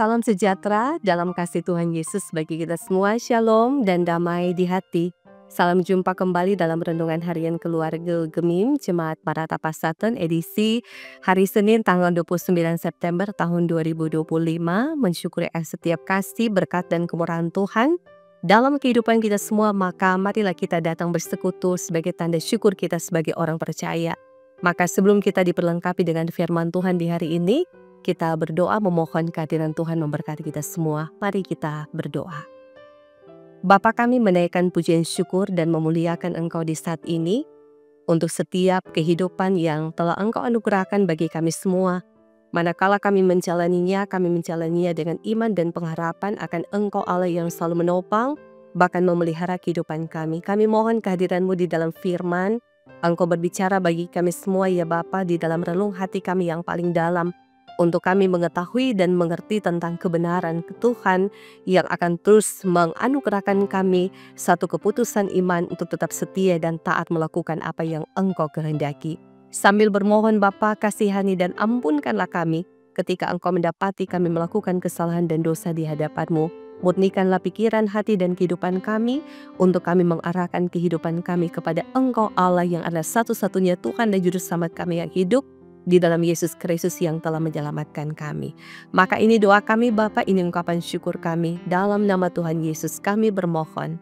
Salam sejahtera dalam kasih Tuhan Yesus bagi kita semua. Shalom dan damai di hati. Salam jumpa kembali dalam Renungan Harian Keluarga Gemim Jemaat Maranatha Pasaten edisi hari Senin tanggal 29 September tahun 2025. Mensyukuri setiap kasih, berkat dan kemurahan Tuhan dalam kehidupan kita semua, maka marilah kita datang bersekutu sebagai tanda syukur kita sebagai orang percaya. Maka sebelum kita diperlengkapi dengan firman Tuhan di hari ini, kita berdoa memohon kehadiran Tuhan memberkati kita semua. Mari kita berdoa. Bapa kami menaikkan pujian syukur dan memuliakan Engkau di saat ini untuk setiap kehidupan yang telah Engkau anugerahkan bagi kami semua. Manakala kami menjalaninya dengan iman dan pengharapan akan Engkau Allah yang selalu menopang, bahkan memelihara kehidupan kami. Kami mohon kehadiran-Mu di dalam firman. Engkau berbicara bagi kami semua ya Bapa di dalam relung hati kami yang paling dalam, untuk kami mengetahui dan mengerti tentang kebenaran Tuhan yang akan terus menganugerahkan kami satu keputusan iman untuk tetap setia dan taat melakukan apa yang Engkau kehendaki. Sambil bermohon Bapa, kasihani dan ampunkanlah kami ketika Engkau mendapati kami melakukan kesalahan dan dosa di hadapan-Mu. Murnikanlah pikiran, hati dan kehidupan kami untuk kami mengarahkan kehidupan kami kepada Engkau Allah yang adalah satu-satunya Tuhan dan Juru Selamat kami yang hidup, di dalam Yesus Kristus yang telah menyelamatkan kami. Maka ini doa kami Bapa, ini ungkapan syukur kami. Dalam nama Tuhan Yesus kami bermohon.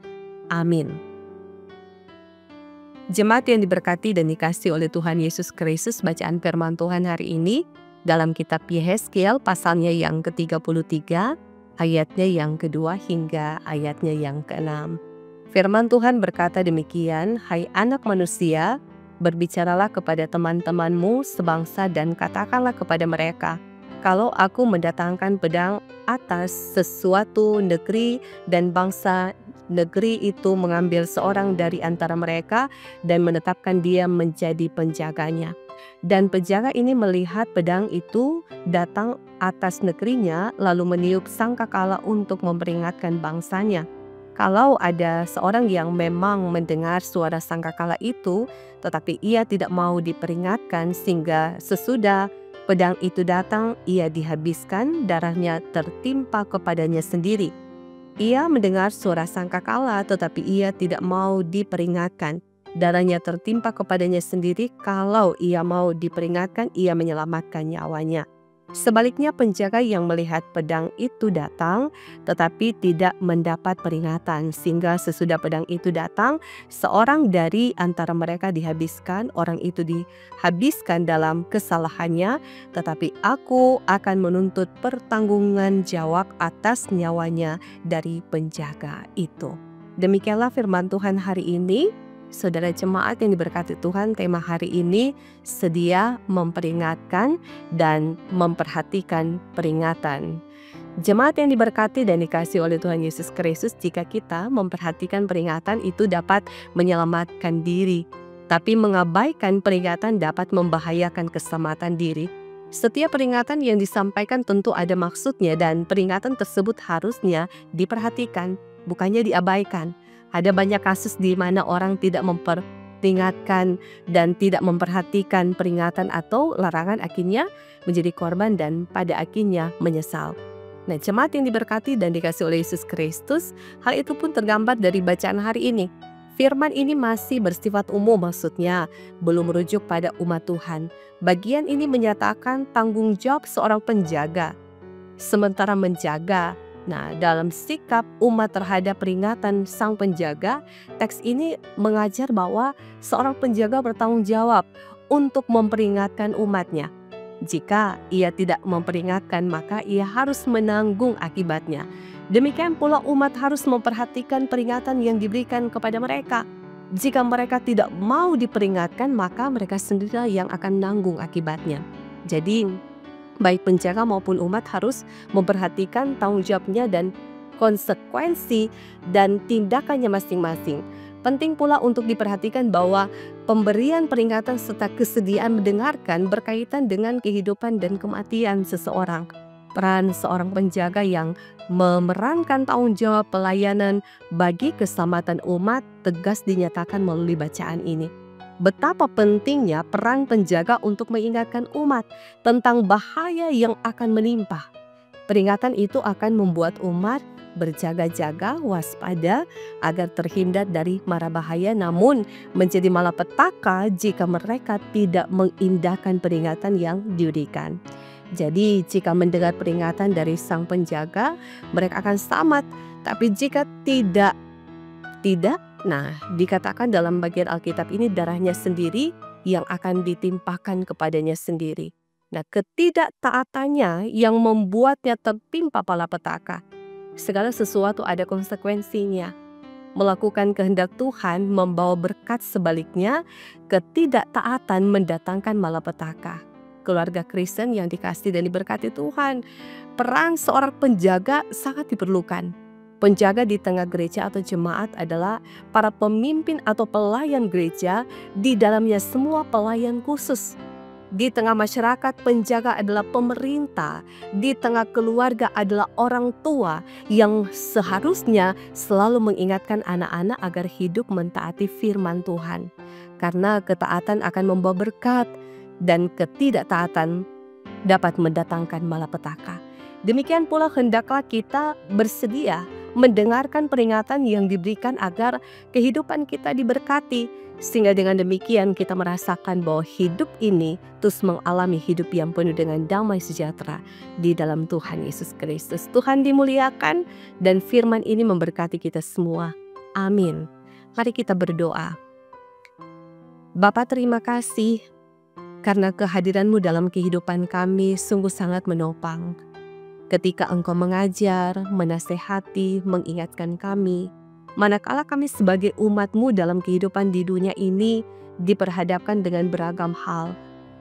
Amin. Jemaat yang diberkati dan dikasihi oleh Tuhan Yesus Kristus, bacaan firman Tuhan hari ini dalam kitab Yehezkiel pasalnya yang ke-33, ayatnya yang kedua hingga ayatnya yang ke-6. Firman Tuhan berkata demikian, "Hai anak manusia, berbicaralah kepada teman-temanmu sebangsa dan katakanlah kepada mereka, kalau aku mendatangkan pedang atas sesuatu negeri dan bangsa negeri itu mengambil seorang dari antara mereka dan menetapkan dia menjadi penjaganya. Dan penjaga ini melihat pedang itu datang atas negerinya lalu meniup sangkakala untuk memperingatkan bangsanya. Kalau ada seorang yang memang mendengar suara sangkakala itu, tetapi ia tidak mau diperingatkan sehingga sesudah pedang itu datang, ia dihabiskan, darahnya tertimpa kepadanya sendiri. Ia mendengar suara sangkakala tetapi ia tidak mau diperingatkan, darahnya tertimpa kepadanya sendiri. Kalau ia mau diperingatkan, ia menyelamatkan nyawanya. Sebaliknya penjaga yang melihat pedang itu datang tetapi tidak mendapat peringatan, sehingga sesudah pedang itu datang, seorang dari antara mereka dihabiskan. Orang itu dihabiskan dalam kesalahannya, tetapi aku akan menuntut pertanggungan jawab atas nyawanya dari penjaga itu." Demikianlah firman Tuhan hari ini. Saudara jemaat yang diberkati Tuhan, tema hari ini sedia memperingatkan dan memperhatikan peringatan. Jemaat yang diberkati dan dikasihi oleh Tuhan Yesus Kristus, jika kita memperhatikan peringatan itu dapat menyelamatkan diri, tapi mengabaikan peringatan dapat membahayakan keselamatan diri. Setiap peringatan yang disampaikan tentu ada maksudnya dan peringatan tersebut harusnya diperhatikan, bukannya diabaikan. Ada banyak kasus di mana orang tidak memperingatkan dan tidak memperhatikan peringatan atau larangan, akhirnya menjadi korban dan pada akhirnya menyesal. Nah, jemaat yang diberkati dan dikasihi oleh Yesus Kristus, hal itu pun tergambar dari bacaan hari ini. Firman ini masih bersifat umum, maksudnya belum merujuk pada umat Tuhan. Bagian ini menyatakan tanggung jawab seorang penjaga. Sementara menjaga, nah, dalam sikap umat terhadap peringatan sang penjaga, teks ini mengajar bahwa seorang penjaga bertanggung jawab untuk memperingatkan umatnya. Jika ia tidak memperingatkan, maka ia harus menanggung akibatnya. Demikian pula umat harus memperhatikan peringatan yang diberikan kepada mereka. Jika mereka tidak mau diperingatkan, maka mereka sendiri yang akan menanggung akibatnya. Jadi, baik penjaga maupun umat harus memperhatikan tanggung jawabnya dan konsekuensi dan tindakannya masing-masing. Penting pula untuk diperhatikan bahwa pemberian peringatan serta kesediaan mendengarkan berkaitan dengan kehidupan dan kematian seseorang. Peran seorang penjaga yang memerankan tanggung jawab pelayanan bagi keselamatan umat tegas dinyatakan melalui bacaan ini. Betapa pentingnya peran penjaga untuk mengingatkan umat tentang bahaya yang akan menimpa. Peringatan itu akan membuat umat berjaga-jaga, waspada agar terhindar dari mara bahaya, namun menjadi malapetaka jika mereka tidak mengindahkan peringatan yang diberikan. Jadi jika mendengar peringatan dari sang penjaga, mereka akan selamat. Tapi jika tidak, nah dikatakan dalam bagian Alkitab ini darahnya sendiri yang akan ditimpakan kepadanya sendiri. Nah, ketidaktaatannya yang membuatnya tertimpa malapetaka. Segala sesuatu ada konsekuensinya. Melakukan kehendak Tuhan membawa berkat, sebaliknya ketidaktaatan mendatangkan malapetaka. Keluarga Kristen yang dikasihi dan diberkati Tuhan, peran seorang penjaga sangat diperlukan. Penjaga di tengah gereja atau jemaat adalah para pemimpin atau pelayan gereja, di dalamnya semua pelayan khusus. Di tengah masyarakat, penjaga adalah pemerintah. Di tengah keluarga adalah orang tua yang seharusnya selalu mengingatkan anak-anak agar hidup mentaati firman Tuhan. Karena ketaatan akan membawa berkat dan ketidaktaatan dapat mendatangkan malapetaka. Demikian pula hendaklah kita bersedia mendengarkan peringatan yang diberikan agar kehidupan kita diberkati, sehingga dengan demikian kita merasakan bahwa hidup ini terus mengalami hidup yang penuh dengan damai sejahtera di dalam Tuhan Yesus Kristus. Tuhan dimuliakan dan firman ini memberkati kita semua. Amin. Mari kita berdoa. Bapa, terima kasih karena kehadiran-Mu dalam kehidupan kami sungguh sangat menopang. Ketika Engkau mengajar, menasehati, mengingatkan kami, manakala kami sebagai umat-Mu dalam kehidupan di dunia ini diperhadapkan dengan beragam hal.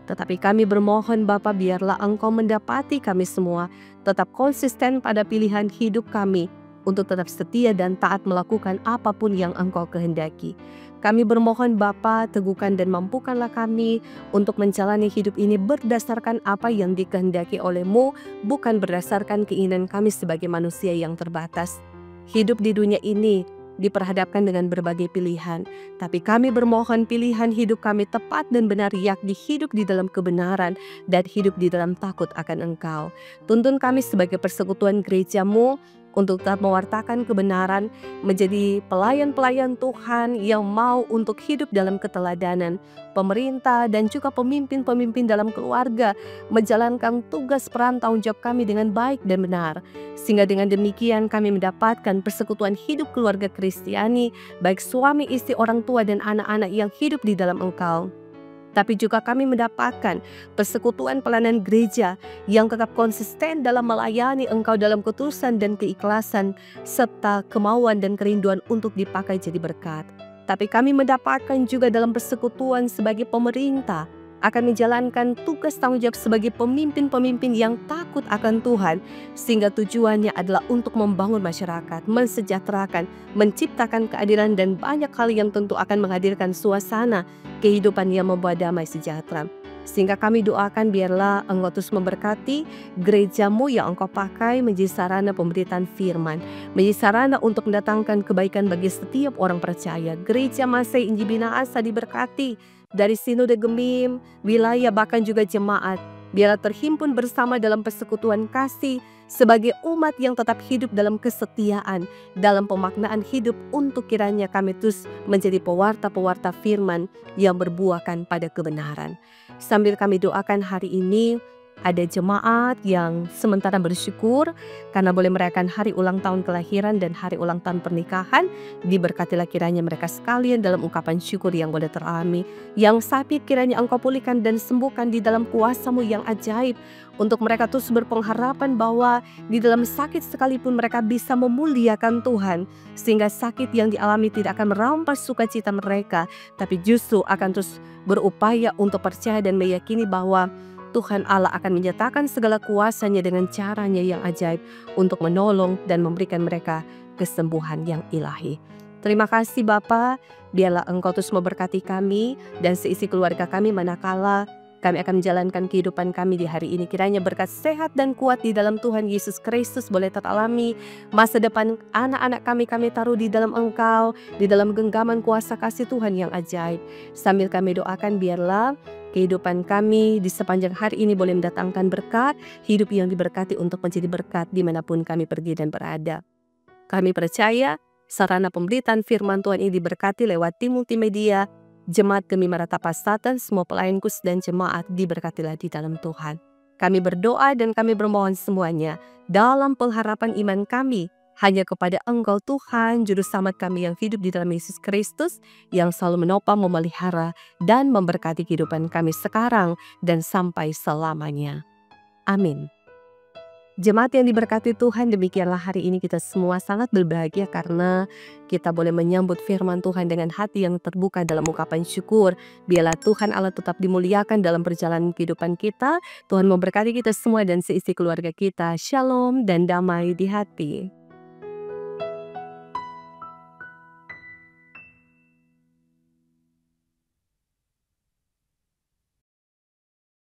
Tetapi kami bermohon Bapa, biarlah Engkau mendapati kami semua tetap konsisten pada pilihan hidup kami untuk tetap setia dan taat melakukan apapun yang Engkau kehendaki. Kami bermohon Bapa, teguhkan dan mampukanlah kami untuk menjalani hidup ini berdasarkan apa yang dikehendaki oleh-Mu, bukan berdasarkan keinginan kami sebagai manusia yang terbatas. Hidup di dunia ini diperhadapkan dengan berbagai pilihan, tapi kami bermohon pilihan hidup kami tepat dan benar, yakni hidup di dalam kebenaran dan hidup di dalam takut akan Engkau. Tuntun kami sebagai persekutuan gereja-Mu untuk tetap mewartakan kebenaran, menjadi pelayan-pelayan Tuhan yang mau untuk hidup dalam keteladanan. Pemerintah dan juga pemimpin-pemimpin dalam keluarga menjalankan tugas peran tanggung jawab kami dengan baik dan benar. Sehingga dengan demikian kami mendapatkan persekutuan hidup keluarga Kristiani, baik suami, istri, orang tua dan anak-anak yang hidup di dalam Engkau. Tapi juga kami mendapatkan persekutuan pelayanan gereja yang tetap konsisten dalam melayani Engkau dalam ketulusan dan keikhlasan, serta kemauan dan kerinduan untuk dipakai jadi berkat. Tapi kami mendapatkan juga dalam persekutuan sebagai pemerintah, akan menjalankan tugas tanggung jawab sebagai pemimpin-pemimpin yang takut akan Tuhan, sehingga tujuannya adalah untuk membangun masyarakat, mensejahterakan, menciptakan keadilan dan banyak hal yang tentu akan menghadirkan suasana kehidupan yang membawa damai sejahtera. Sehingga kami doakan biarlah Engkau terus memberkati gereja-Mu yang Engkau pakai menjadi sarana pemberitaan firman, menjadi sarana untuk mendatangkan kebaikan bagi setiap orang percaya. Gereja Masai Injil Bina Asa diberkati dari Sinode Gemim, wilayah bahkan juga jemaat. Biarlah terhimpun bersama dalam persekutuan kasih sebagai umat yang tetap hidup dalam kesetiaan, dalam pemaknaan hidup, untuk kiranya kami terus menjadi pewarta-pewarta firman yang berbuahkan pada kebenaran. Sambil kami doakan hari ini, ada jemaat yang sementara bersyukur karena boleh merayakan hari ulang tahun kelahiran dan hari ulang tahun pernikahan. Diberkatilah kiranya mereka sekalian dalam ungkapan syukur yang boleh teralami. Yang sakit kiranya Engkau pulihkan dan sembuhkan di dalam kuasa-Mu yang ajaib. Untuk mereka terus berpengharapan bahwa di dalam sakit sekalipun mereka bisa memuliakan Tuhan. Sehingga sakit yang dialami tidak akan merampas sukacita mereka, tapi justru akan terus berupaya untuk percaya dan meyakini bahwa Tuhan Allah akan menyatakan segala kuasa-Nya dengan caranya yang ajaib untuk menolong dan memberikan mereka kesembuhan yang ilahi. Terima kasih Bapa, biarlah Engkau terus memberkati kami dan seisi keluarga kami manakala kami akan menjalankan kehidupan kami di hari ini. Kiranya berkat sehat dan kuat di dalam Tuhan Yesus Kristus boleh teralami. Masa depan anak-anak kami taruh di dalam Engkau, di dalam genggaman kuasa kasih Tuhan yang ajaib. Sambil kami doakan biarlah kehidupan kami di sepanjang hari ini boleh mendatangkan berkat, hidup yang diberkati untuk menjadi berkat dimanapun kami pergi dan berada. Kami percaya sarana pemberitaan firman Tuhan ini diberkati lewat tim multimedia, Jemaat Gemi Maranatha Satan, semua pelayan khusus dan jemaat diberkatilah di dalam Tuhan. Kami berdoa dan kami bermohon semuanya dalam pengharapan iman kami hanya kepada Engkau Tuhan, Juru Selamat kami yang hidup di dalam Yesus Kristus, yang selalu menopang, memelihara, dan memberkati kehidupan kami sekarang dan sampai selamanya. Amin. Jemaat yang diberkati Tuhan, demikianlah hari ini kita semua sangat berbahagia karena kita boleh menyambut firman Tuhan dengan hati yang terbuka dalam ungkapan syukur. Biarlah Tuhan Allah tetap dimuliakan dalam perjalanan kehidupan kita. Tuhan memberkati kita semua dan seisi keluarga kita. Shalom dan damai di hati.